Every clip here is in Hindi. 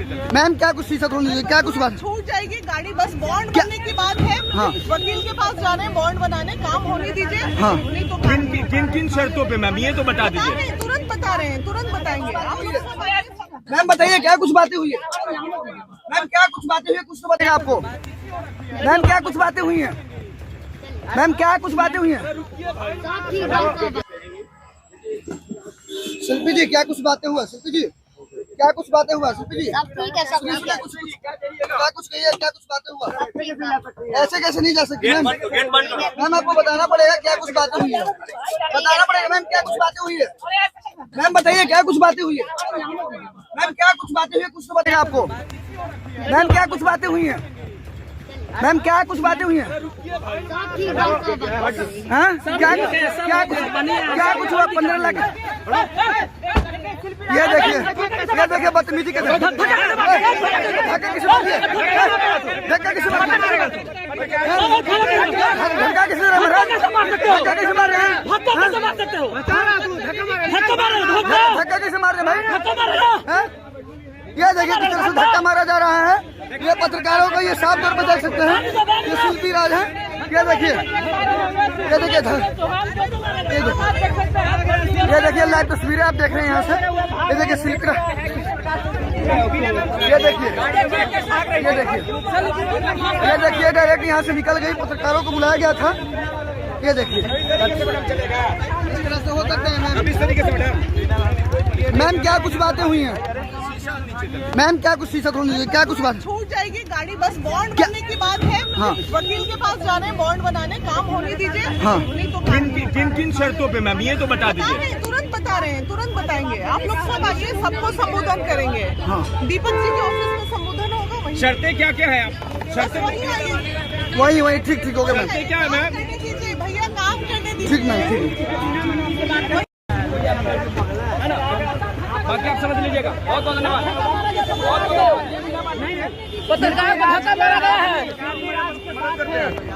मैम क्या कुछ शीशा तोड़ने की क्या कुछ बात छूट जाएगी गाड़ी, बस बॉन्ड बनने की बात है। हाँ। वकील के पास जा रहे हैं बॉन्ड बनाने, काम होने दीजिए। हाँ। नहीं तो किन किन शर्तों पे मैम ये तो बता दीजिए। तुरंत बता रहे हैं, तुरंत बताएंगे। मैम बताइए क्या कुछ बातें हुई है। मैम क्या कुछ बातें हुई है, कुछ तो बताइए आपको। मैम क्या कुछ बातें हुई हैं। मैम क्या कुछ बातें हुई हैं। शिल्पी जी क्या कुछ बातें हुआ। शिल्पी जी क्या कुछ बातें हुआ। शिल्पी जी सब ठीक है, सब ठीक है। क्या कुछ कहिए, क्या कुछ बातें हुआ। ऐसे कैसे नहीं जा सकती मैम। मैम आपको बताना पड़ेगा क्या कुछ बातें हुई है, बताना पड़ेगा मैम क्या कुछ बातें हुई है। मैम बताइए क्या कुछ बातें हुई है। मैम क्या कुछ बातें हुई है, कुछ तो बताइए आपको। मैम क्या कुछ बातें हुई हैं। मैम क्या कुछ बातें हुई हैं। हाँ क्या कुछ हुआ। 15 लाख ये देखिए बदतमीजी के धक्का किसे मार रहे हैं। धक्का किसे मार रहे हैं। धक्का किसे मार रहे भाई। ये देखिए किस तरह से धक्का मारा जा रहा है। ये पत्रकारों को ये साफ तौर पर देख सकते हैं। ये शिल्पी राज है। ये देखिए लाइव तस्वीरें आप देख रहे हैं यहाँ से। ये देखिए शिल्पी ये देखिए डायरेक्ट यहाँ से निकल गई। पत्रकारों को बुलाया गया था। ये देखिए इस तरह से हो सकते हैं। मैम क्या कुछ बातें हुई हैं। मैम क्या कुछ शीशा तोड़ने की क्या कुछ बात। छूट जाएगी गाड़ी, बस बॉन्ड बनने की बात है। हाँ। वकील के पास जा रहे हैं बॉन्ड बनाने, काम होने दीजिए। हाँ। नहीं तो किन शर्तों पे मैम ये तो बता दीजिए। तुरंत बता रहे हैं, तुरंत बताएंगे। आप लोग सब आइए, सबको संबोधन करेंगे। हाँ। दीपक जी के ऑफिस में संबोधन होगा। वहीं शर्तें क्या क्या है आप शर्तें वही ठीक हो गया मैम। क्या है मैम। दीजिए भैया, काम करने दीजिए। ठीक मैम ठीक। बाकी आप समझ लीजिएगा। बहुत बहुत धन्यवाद। पत्रकार को धक्का मारा गया है।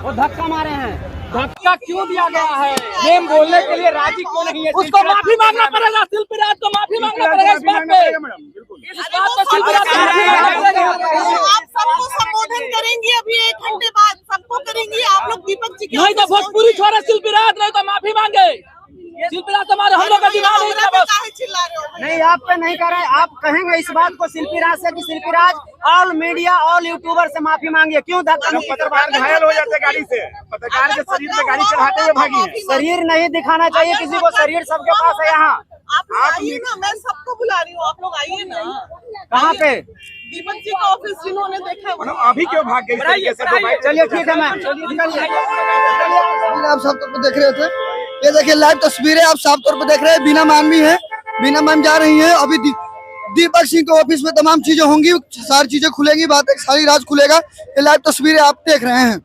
वो धक्का मारे हैं। धक्का क्यों दिया गया है। नेम बोलने के लिए राजी क्यों नहीं है। उसको माफी मांगना पड़ेगा। शिल्पी राज को माफी मांगना पड़ेगा इस बात पे। इस बात पे शिल्पी राज को माफी मांगना पड़ेगा। आप सबको संबोधन करेंगे अभी 1 घंटे बाद, सबको करेंगे। आप लोग दीपक जी के नहीं तो भोजपुरी छोड़े शिल्पी राज, नहीं तो माफी मांगे। शिल्पी राज तुम्हारे हम लोग का दिमाग नहीं था बस। चिल्ला रहे हो। नहीं आप पे नहीं कर रहे। आप कहेंगे इस बात को शिल्पी राज से कि शिल्पी राज ऑल मीडिया ऑल यूट्यूबर से माफी मांगिए। क्यों धक्का पत्रकार घायल हो जाते गाड़ी से। पत्रकार के शरीर पे गाड़ी चढ़ाते हुए भागी है। शरीर नहीं दिखाना चाहिए किसी को। शरीर सबके पास है यहाँ। आप लोग आइए ना, मैं सबको बुला रही हूँ। आप लोग आइए ना। कहाँ पे। दीपक जी का ऑफिस जिन्होंने देखा है वो। अभी क्यों भाग गई। चलिए ठीक है मैम। आप साफ तौर पर देख रहे थे। ये देखिए लाइव तस्वीरें आप साफ तौर पर देख रहे हैं। बीना मानवी है, बीना मैम जा रही हैं। अभी दीपक सिंह के ऑफिस में तमाम चीजें होंगी, सारी चीजें खुलेंगी, बातें सारी राज खुलेगा। ये लाइव तस्वीरें आप देख रहे हैं।